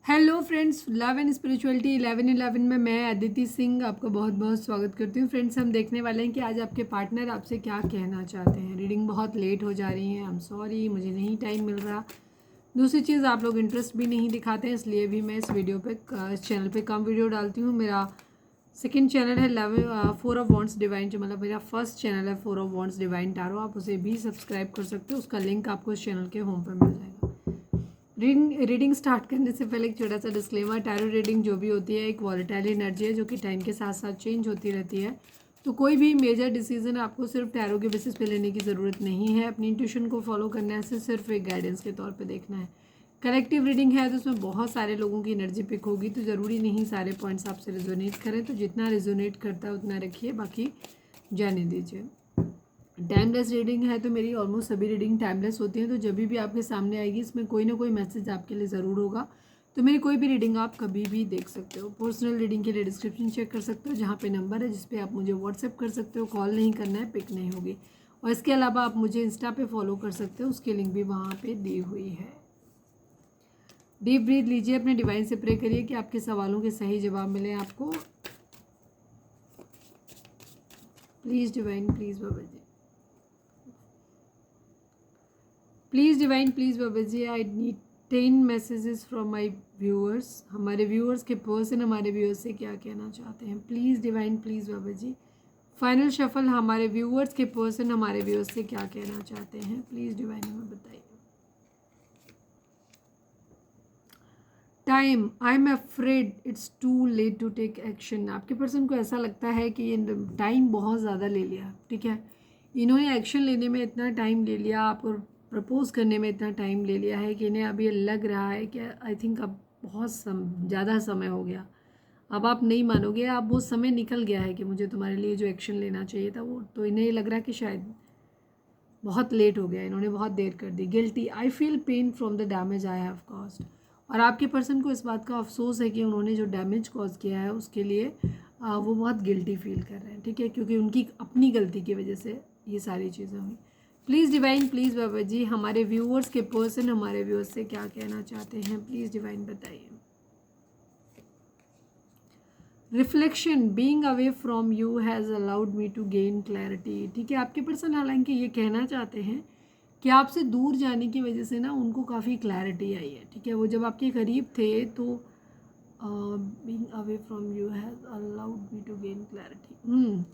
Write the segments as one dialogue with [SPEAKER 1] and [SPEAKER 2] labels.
[SPEAKER 1] Hello friends, love and spirituality 1111 में मैं अदिति सिंह आपका बहुत बहुत स्वागत करती हूँ। फ्रेंड्स, हम देखने वाले हैं कि आज आपके पार्टनर आपसे क्या कहना चाहते हैं। रीडिंग बहुत लेट हो जा रही है, आई एम सॉरी, मुझे नहीं टाइम मिल रहा। दूसरी चीज़, आप लोग इंटरेस्ट भी नहीं दिखाते हैं, इसलिए भी मैं इस चैनल पे कम वीडियो डालती हूँ। मेरा सेकंड चैनल है 4 ऑफ वॉन्ड्स डिवाइन, जो मतलब मेरा फर्स्ट चैनल है 4 ऑफ वॉन्ड्स डिवाइन टारो। आप उसे भी सब्सक्राइब कर सकते हो, उसका लिंक आपको इस चैनल के होम पर मिल जाएगा। रीडिंग स्टार्ट करने से पहले एक छोटा सा डिस्क्लेमर, टैरो रीडिंग जो भी होती है एक वॉलेटाइल एनर्जी है जो कि टाइम के साथ साथ चेंज होती रहती है। तो कोई भी मेजर डिसीजन आपको सिर्फ टैरो के बेसिस पे लेने की ज़रूरत नहीं है। अपनी इंट्यूशन को फॉलो करने से सिर्फ एक गाइडेंस के तौर पे देखना है। कलेक्टिव रीडिंग है तो उसमें बहुत सारे लोगों की एनर्जी पिक होगी, तो ज़रूरी नहीं सारे पॉइंट्स आपसे रेजोनेट करें। तो जितना रेजोनेट करता है उतना रखिए, बाकी जाने दीजिए। टाइमलेस रीडिंग है तो मेरी ऑलमोस्ट सभी रीडिंग टाइमलेस होती हैं। तो जब भी आपके सामने आएगी इसमें कोई ना कोई मैसेज आपके लिए ज़रूर होगा। तो मेरी कोई भी रीडिंग आप कभी भी देख सकते हो। पर्सनल रीडिंग के लिए डिस्क्रिप्शन चेक कर सकते हो, जहाँ पे नंबर है जिस पे आप मुझे व्हाट्सएप कर सकते हो। कॉल नहीं करना है, पिक नहीं होगी। और इसके अलावा आप मुझे इंस्टा पे फॉलो कर सकते हो, उसकी लिंक भी वहाँ पर दी हुई है। डीप ब्रीथ लीजिए, अपने डिवाइन से प्रे करिए कि आपके सवालों के सही जवाब मिले आपको। Please divine, please Baba ji, please divine, please Baba ji, I need 10 messages from my viewers. हमारे व्यूअर्स के पर्सन हमारे व्यूअर्स से क्या कहना चाहते हैं। Please divine, please Baba ji. Final shuffle, हमारे व्यूअर्स के पर्सन हमारे व्यूअर्स से क्या कहना चाहते हैं। प्लीज़ डिवाइन हमें बताइए। Time, I am afraid it's too late to take action. आपके पर्सन को ऐसा लगता है कि ये टाइम बहुत ज़्यादा ले लिया, ठीक है। इन्होंने एक्शन लेने में इतना टाइम ले लिया, आपको प्रपोज करने में इतना टाइम ले लिया है कि इन्हें अब ये लग रहा है कि आई थिंक अब बहुत ज़्यादा समय हो गया। अब आप नहीं मानोगे, अब वो समय निकल गया है कि मुझे तुम्हारे लिए जो एक्शन लेना चाहिए था वो, तो इन्हें लग रहा है कि शायद बहुत लेट हो गया, इन्होंने बहुत देर कर दी। Guilty, I feel pain from the damage I have caused. और आपके पर्सन को इस बात का अफसोस है कि उन्होंने जो डैमेज कॉज किया है उसके लिए वो बहुत गिल्टी फील कर रहे हैं, ठीक है, क्योंकि उनकी अपनी गलती की वजह से ये सारी चीज़ें हुई। प्लीज़ डिवाइन, प्लीज़ बाबा जी, हमारे व्यूअर्स के पर्सन हमारे व्यूअर्स से क्या कहना चाहते हैं। प्लीज़ डिवाइन बताइए। Reflection, being away from you has allowed me to gain clarity. ठीक है, आपके पर्सन हालांकि ये कहना चाहते हैं कि आपसे दूर जाने की वजह से ना उनको काफ़ी क्लैरिटी आई है, ठीक है। वो जब आपके करीब थे तो being away from you has allowed me to gain clarity.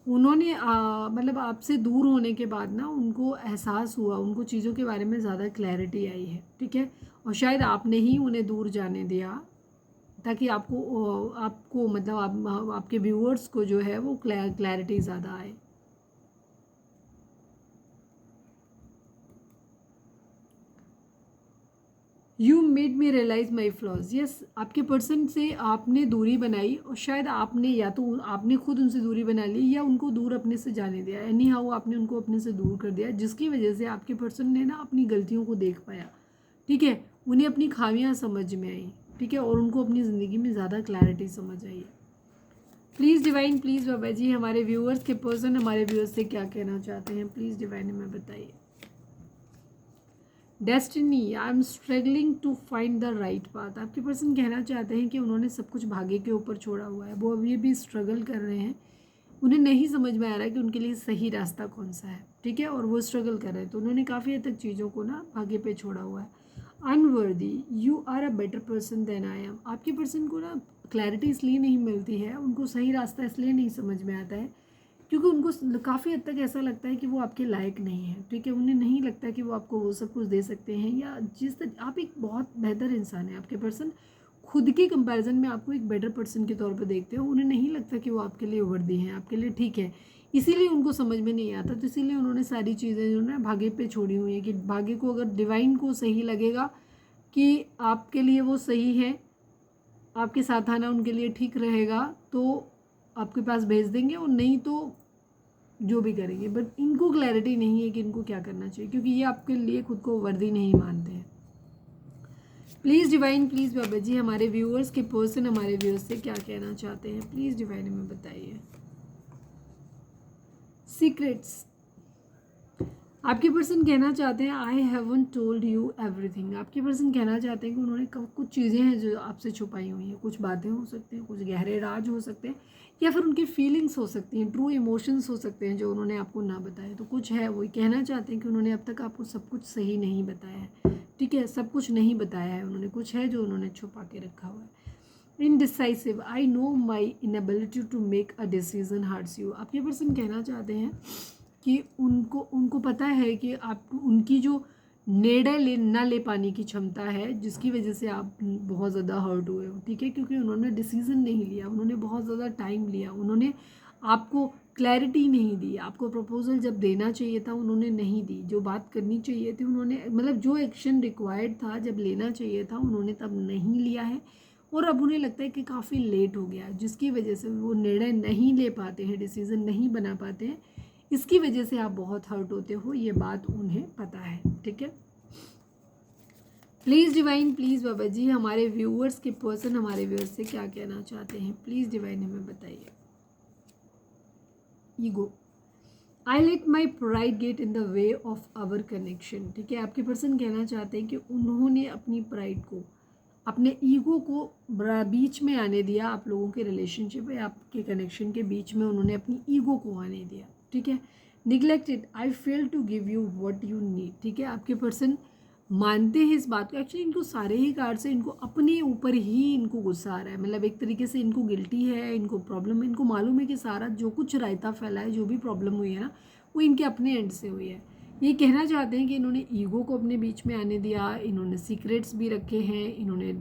[SPEAKER 1] उन्होंने मतलब आपसे दूर होने के बाद ना उनको एहसास हुआ, उनको चीज़ों के बारे में ज़्यादा क्लैरिटी आई है, ठीक है। और शायद आपने ही उन्हें दूर जाने दिया ताकि आपको मतलब आपके व्यूअर्स को जो है वो क्लैरिटी ज़्यादा आए। You made me realise my flaws. Yes, आपके पर्सन से आपने दूरी बनाई और शायद आपने या तो आपने खुद उनसे दूरी बना ली या उनको दूर अपने से जाने दिया। एनी हाउ आपने उनको अपने से दूर कर दिया, जिसकी वजह से आपके पर्सन ने ना अपनी गलतियों को देख पाया, ठीक है। उन्हें अपनी खामियां समझ में आई, ठीक है, और उनको अपनी ज़िंदगी में ज़्यादा क्लैरिटी समझ आई है। प्लीज़ डिवाइन, प्लीज़ बाबा जी, हमारे व्यूअर्स के पर्सन हमारे व्यूअर्स से क्या कहना चाहते हैं। प्लीज़ डिवाइन हमें बताइए। Destiny, I am struggling to find the right path. आपके पर्सन कहना चाहते हैं कि उन्होंने सब कुछ भाग्य के ऊपर छोड़ा हुआ है, वो अभी भी स्ट्रगल कर रहे हैं। उन्हें नहीं समझ में आ रहा है कि उनके लिए सही रास्ता कौन सा है, ठीक है, और वो स्ट्रगल कर रहे हैं। तो उन्होंने काफ़ी हद तक चीज़ों को ना भाग्य पे छोड़ा हुआ है। Unworthy, you are a better person than I am. आपके पर्सन को ना क्लैरिटी इसलिए नहीं मिलती है, उनको सही रास्ता इसलिए नहीं समझ में आता है क्योंकि उनको काफ़ी हद तक ऐसा लगता है कि वो आपके लायक नहीं है, ठीक है। उन्हें नहीं लगता कि वो आपको वो सब कुछ दे सकते हैं, या जिस तरह आप एक बहुत बेहतर इंसान है, आपके पर्सन खुद के कंपैरिजन में आपको एक बेटर पर्सन के तौर पर देखते हो। उन्हें नहीं लगता कि वो आपके लिए वर्दी हैं, आपके लिए ठीक है, इसीलिए उनको समझ में नहीं आता। तो इसीलिए उन्होंने सारी चीज़ें जो ना भाग्य पे छोड़ी हुई हैं कि भाग्य को अगर डिवाइन को सही लगेगा कि आपके लिए वो सही है, आपके साथ आना उनके लिए ठीक रहेगा, तो आपके पास भेज देंगे, और नहीं तो जो भी करेंगे। बट इनको क्लैरिटी नहीं है कि इनको क्या करना चाहिए, क्योंकि ये आपके लिए खुद को वर्दी नहीं मानते हैं। प्लीज़ डिवाइन, प्लीज़ बाबा जी, हमारे व्यूअर्स के पर्सन हमारे व्यूअर्स से क्या कहना चाहते हैं। प्लीज़ डिवाइन हमें बताइए। सीक्रेट्स, आपके पर्सन कहना चाहते हैं I haven't told you everything. आपके पर्सन कहना चाहते हैं कि उन्होंने कुछ चीज़ें हैं जो आपसे छुपाई हुई हैं, कुछ बातें हो सकती हैं, कुछ गहरे राज हो सकते हैं, या फिर उनकी फीलिंग्स हो सकती हैं, ट्रू इमोशंस हो सकते हैं जो उन्होंने आपको ना बताए। तो कुछ है, वो कहना चाहते हैं कि उन्होंने अब तक आपको सब कुछ सही नहीं बताया है, ठीक है, सब कुछ नहीं बताया है उन्होंने, कुछ है जो उन्होंने छुपा के रखा हुआ है। Indecisive, I know my inability to make a decision hurts you. आपके पर्सन कहना चाहते हैं कि उनको पता है कि आप उनकी जो निर्णय ना ले पाने की क्षमता है, जिसकी वजह से आप बहुत ज़्यादा हर्ट हुए हो, ठीक है, क्योंकि उन्होंने डिसीज़न नहीं लिया, उन्होंने बहुत ज़्यादा टाइम लिया, उन्होंने आपको क्लैरिटी नहीं दी, आपको प्रपोजल जब देना चाहिए था उन्होंने नहीं दी, जो बात करनी चाहिए थी उन्होंने, मतलब जो एक्शन रिक्वायर्ड था जब लेना चाहिए था उन्होंने तब नहीं लिया है, और अब उन्हें लगता है कि काफ़ी लेट हो गया, जिसकी वजह से वो निर्णय नहीं ले पाते हैं, डिसीज़न नहीं बना पाते हैं, इसकी वजह से आप बहुत हर्ट होते हो, ये बात उन्हें पता है, ठीक है। प्लीज़ डिवाइन, प्लीज़ बाबा जी हमारे व्यूअर्स के पर्सन हमारे व्यूअर्स से क्या कहना चाहते हैं, प्लीज़ डिवाइन हमें बताइए। Ego, I let my pride get in the way of our connection, ठीक है। आपके पर्सन कहना चाहते हैं कि उन्होंने अपनी प्राइड को, अपने ईगो को बीच में आने दिया, आप लोगों के रिलेशनशिप या आपके कनेक्शन के बीच में उन्होंने अपनी ईगो को आने दिया, ठीक है। Neglected, I fail to give you what you need, ठीक है। आपके पर्सन मानते हैं इस बात को, एक्चुअली इनको सारे ही कार्ड से इनको अपने ऊपर ही इनको गुस्सा आ रहा है, मतलब एक तरीके से इनको गिल्टी है, इनको प्रॉब्लम है, इनको मालूम है कि सारा जो कुछ रायता फैला है, जो भी प्रॉब्लम हुई है ना, वो इनके अपने एंड से हुई है। ये कहना चाहते हैं कि इन्होंने ईगो को अपने बीच में आने दिया, इन्होंने सीक्रेट्स भी रखे हैं, इन्होंने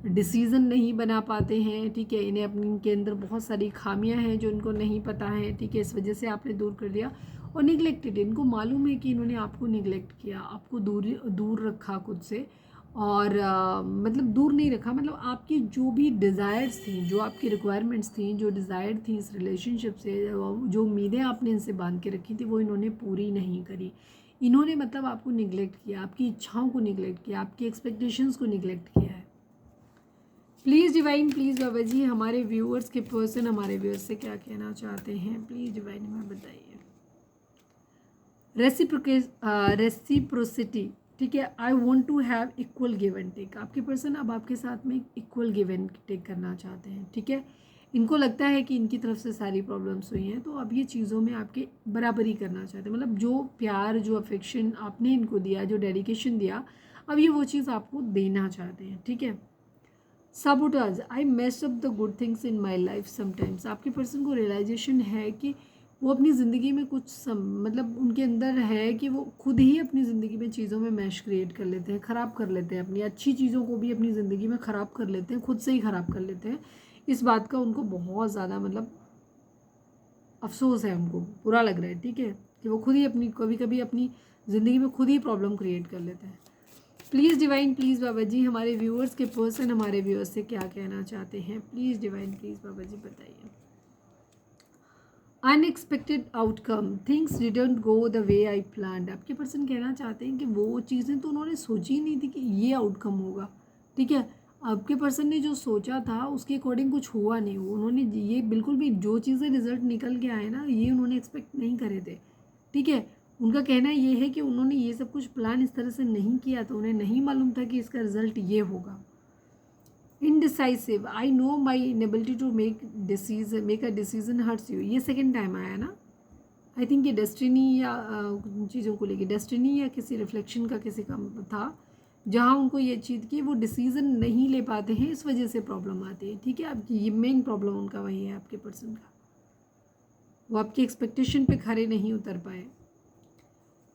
[SPEAKER 1] डिसीज़न नहीं बना पाते हैं, ठीक है, इन्हें अपने इनके अंदर बहुत सारी खामियां हैं जो इनको नहीं पता है, ठीक है, इस वजह से आपने दूर कर दिया। और निगलेक्टेड, इनको मालूम है कि इन्होंने आपको निगलेक्ट किया, आपको दूर रखा खुद से, और मतलब दूर नहीं रखा, मतलब आपकी जो भी डिज़ायर्स थी, जो आपकी रिक्वायरमेंट्स थी, जो डिज़ायर थी इस रिलेशनशिप से, जो उम्मीदें आपने इनसे बांध के रखी थी वो इन्होंने पूरी नहीं करी। इन्होंने मतलब आपको निगलेक्ट किया, आपकी इच्छाओं को निगलेक्ट किया, आपकी एक्सपेक्टेशंस को निगलेक्ट किया है। प्लीज़ डिवाइन, प्लीज़ बाबा जी हमारे व्यूअर्स के पर्सन हमारे व्यूअर्स से क्या कहना चाहते हैं, प्लीज़ डिवाइन हमें बताइए। रेसिप्रोसिटी, ठीक है, I want to have equal give and take. आपके पर्सन अब आपके साथ में इक्वल गिव एंड टेक करना चाहते हैं, ठीक है। इनको लगता है कि इनकी तरफ से सारी प्रॉब्लम्स हुई हैं, तो अब ये चीज़ों में आपके बराबरी करना चाहते हैं, मतलब जो प्यार, जो अफेक्शन आपने इनको दिया, जो डेडिकेशन दिया, अब ये वो चीज़ आपको देना चाहते हैं, ठीक है। Sabotage, I mess up the good things in my life sometimes. आपके पर्सन को रियलाइजेशन है कि वो अपनी ज़िंदगी में मतलब उनके अंदर है कि वो खुद ही अपनी ज़िंदगी में चीज़ों में मैश क्रिएट कर लेते हैं, ख़राब कर लेते हैं, अपनी अच्छी चीज़ों को भी अपनी ज़िंदगी में ख़राब कर लेते हैं, खुद से ही ख़राब कर लेते हैं। इस बात का उनको बहुत ज़्यादा मतलब अफसोस है, उनको बुरा लग रहा है, ठीक है, कि वो खुद ही अपनी कभी कभी अपनी ज़िंदगी में खुद ही प्रॉब्लम क्रिएट कर लेते हैं। प्लीज़ डिवाइन, प्लीज़ बाबा जी हमारे व्यूअर्स के पर्सन हमारे व्यूअर्स से क्या कहना चाहते हैं, प्लीज़ डिवाइन, प्लीज़ बाबा जी बताइए। Unexpected outcome, things didn't go the way I planned. आपके पर्सन कहना चाहते हैं कि वो चीज़ें तो उन्होंने सोची ही नहीं थी कि ये आउटकम होगा, ठीक है। आपके पर्सन ने जो सोचा था उसके अकॉर्डिंग कुछ हुआ नहीं, उन्होंने ये बिल्कुल भी जो चीज़ें रिजल्ट निकल के आए ना, ये उन्होंने एक्सपेक्ट नहीं करे थे, ठीक है। उनका कहना ये है कि उन्होंने ये सब कुछ प्लान इस तरह से नहीं किया, तो उन्हें नहीं मालूम था कि इसका रिजल्ट ये होगा। Indecisive, I know my inability to make a decision hurts you. ये सेकेंड टाइम आया ना, आई थिंक ये डेस्टिनी या चीज़ों को लेके, डेस्टिनी या किसी रिफ्लेक्शन का किसी का था, जहाँ उनको ये चीज़ की वो डिसीज़न नहीं ले पाते हैं, इस वजह से प्रॉब्लम आती है, ठीक है। अब ये मेन प्रॉब्लम उनका वही है, आपके पर्सन का, वो आपकी एक्सपेक्टेशन पे खरे नहीं उतर पाए।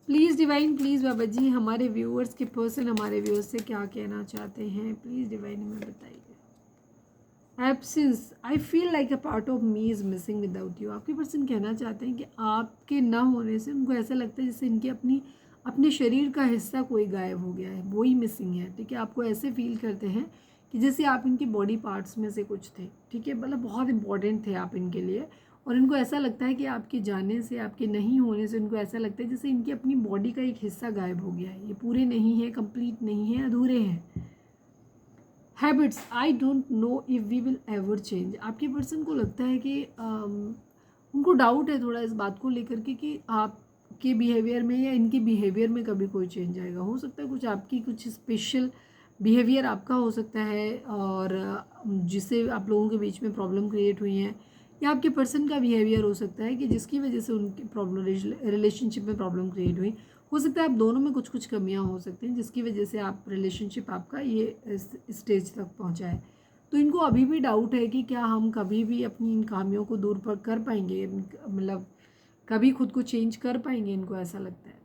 [SPEAKER 1] प्लीज़ डिवाइन, प्लीज़ बाबा जी हमारे व्यूअर्स के पर्सन हमारे व्यूअर्स से क्या कहना चाहते हैं, प्लीज़ डिवाइन हमें बताइए। Absence, I feel like a part of me is missing without you. आपके पर्सन कहना चाहते हैं कि आपके ना होने से उनको ऐसा लगता है जैसे इनके अपने शरीर का हिस्सा कोई गायब हो गया है, वो ही मिसिंग है, ठीक है। आपको ऐसे फील करते हैं कि जैसे आप इनके बॉडी पार्ट्स में से कुछ थे, ठीक है, मतलब बहुत इंपॉर्टेंट थे आप इनके लिए, और इनको ऐसा लगता है कि आपके जाने से, आपके नहीं होने से इनको ऐसा लगता है जैसे इनकी अपनी बॉडी का एक हिस्सा गायब हो गया है, ये पूरे नहीं है, कंप्लीट नहीं है, अधूरे हैं। Habits, I don't know if we will ever change. आपके पर्सन को लगता है कि उनको डाउट है थोड़ा इस बात को लेकर के कि आप आपके बिहेवियर में या इनके बिहेवियर में कभी कोई चेंज आएगा। हो सकता है कुछ आपकी कुछ स्पेशल बिहेवियर आपका हो सकता है और जिससे आप लोगों के बीच में प्रॉब्लम क्रिएट हुई है, या आपके पर्सन का बिहेवियर हो सकता है कि जिसकी वजह से उनकी प्रॉब्लम रिलेशनशिप में प्रॉब्लम क्रिएट हुई। हो सकता है आप दोनों में कुछ कुछ कमियां हो सकती हैं जिसकी वजह से आप रिलेशनशिप आपका ये स्टेज तक पहुंचा है। तो इनको अभी भी डाउट है कि क्या हम कभी भी अपनी इन खामियों को दूर पर कर पाएंगे, मतलब कभी खुद को चेंज कर पाएंगे, इनको ऐसा लगता है।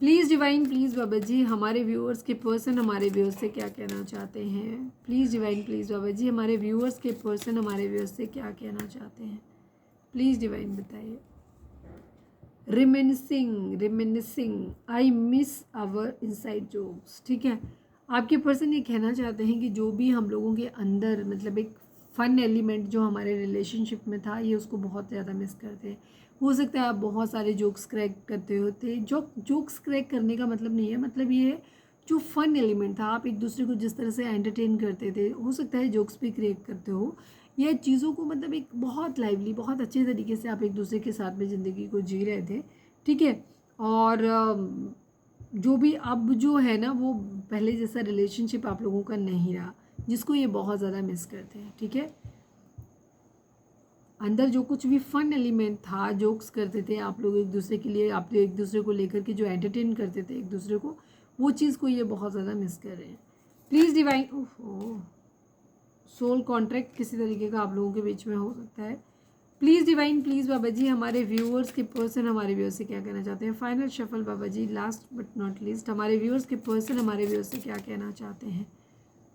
[SPEAKER 1] प्लीज़ डिवाइन, प्लीज़ बाबा जी, हमारे व्यूअर्स के पर्सन हमारे व्यूअर्स से क्या कहना चाहते हैं। प्लीज़ डिवाइन, प्लीज़ बाबा जी, हमारे व्यूअर्स के पर्सन हमारे व्यूअर्स से क्या कहना चाहते हैं। प्लीज़ डिवाइन बताइए। Reminiscing I miss our inside jokes. ठीक है, आपके पर्सन ये कहना चाहते हैं कि जो भी हम लोगों के अंदर मतलब एक फ़न एलिमेंट जो हमारे रिलेशनशिप में था, ये उसको बहुत ज़्यादा मिस करते हैं। हो सकता है आप बहुत सारे जोक्स क्रैक करते होते। जोक्स क्रैक करने का मतलब नहीं है, मतलब ये है जो फ़न एलिमेंट था, आप एक दूसरे को जिस तरह से एंटरटेन करते थे, हो सकता है जोक्स भी क्रैक करते हो। यह चीज़ों को मतलब एक बहुत लाइवली, बहुत अच्छे तरीके से आप एक दूसरे के साथ में ज़िंदगी को जी रहे थे। ठीक है, और जो भी अब जो है ना, वो पहले जैसा रिलेशनशिप आप लोगों का नहीं रहा, जिसको ये बहुत ज़्यादा मिस करते हैं। ठीक है, अंदर जो कुछ भी फन एलिमेंट था, जोक्स करते थे आप लोग एक दूसरे के लिए, आप लोग एक दूसरे को लेकर के जो एंटरटेन करते थे एक दूसरे को, वो चीज़ को ये बहुत ज़्यादा मिस कर रहे हैं। प्लीज़ डिवाइन, ओहो, सोल कॉन्ट्रैक्ट किसी तरीके का आप लोगों के बीच में हो सकता है। प्लीज़ डिवाइन, प्लीज़ बाबा जी, हमारे व्यूअर्स के पर्सन हमारे व्यूअर्स से क्या कहना चाहते हैं। Final shuffle Baba ji, last but not least, हमारे व्यूअर्स के पर्सन हमारे व्यूअर्स से क्या कहना चाहते हैं।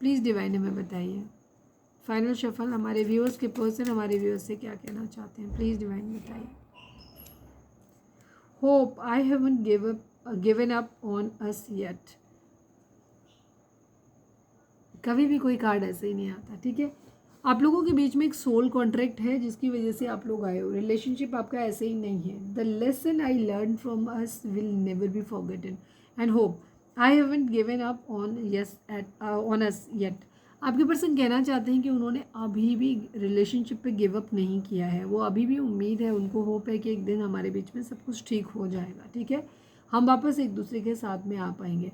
[SPEAKER 1] प्लीज़ डिवाइन हमें बताइए। फाइनल शफल, हमारे व्यूअर्स के पर्सन हमारे व्यूअर्स से क्या कहना चाहते हैं। प्लीज़ डिवाइन बताइए। Hope I haven't given up on us yet. कभी भी कोई कार्ड ऐसे ही नहीं आता। ठीक है, आप लोगों के बीच में एक सोल कॉन्ट्रैक्ट है जिसकी वजह से आप लोग आए हो। रिलेशनशिप आपका ऐसे ही नहीं है। The lesson I learn from us will never be forgotten and hope I haven't given up on us yet. आपके पर्सन कहना चाहते हैं कि उन्होंने अभी भी रिलेशनशिप पे गिव अप नहीं किया है। वो अभी भी उम्मीद है, उनको होप है कि एक दिन हमारे बीच में सब कुछ ठीक हो जाएगा। ठीक है, हम वापस एक दूसरे के साथ में आ पाएंगे।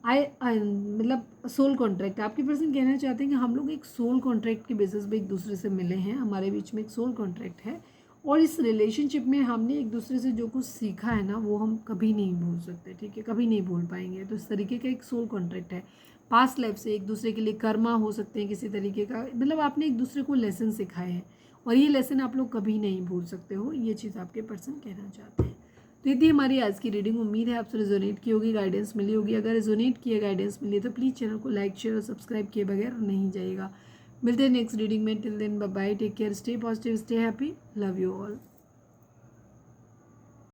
[SPEAKER 1] मतलब सोल कॉन्ट्रैक्ट, आपके पर्सन कहना चाहते हैं कि हम लोग एक सोल कॉन्ट्रैक्ट के बेसिस पे एक दूसरे से मिले हैं, हमारे बीच में एक सोल कॉन्ट्रैक्ट है, और इस रिलेशनशिप में हमने एक दूसरे से जो कुछ सीखा है ना, वो हम कभी नहीं भूल सकते। ठीक है, कभी नहीं भूल पाएंगे। तो इस तरीके का एक सोल कॉन्ट्रैक्ट है। पास्ट लाइफ से एक दूसरे के लिए कर्मा हो सकते हैं किसी तरीके का, मतलब आपने एक दूसरे को लेसन सिखाए हैं और ये लेसन आप लोग कभी नहीं भूल सकते हो। ये चीज़ आपके पर्सन कहना चाहते हैं। तो ये थी हमारी आज की रीडिंग। उम्मीद है आपसे रेजोनेट की होगी, गाइडेंस मिली होगी। अगर रेजोनेट किए, गाइडेंस मिली तो प्लीज़ चैनल को लाइक, शेयर और सब्सक्राइब किए बगैर नहीं जाइएगा। मिलते हैं नेक्स्ट रीडिंग में। Till then bye bye, take care, stay positive, stay happy, love you all.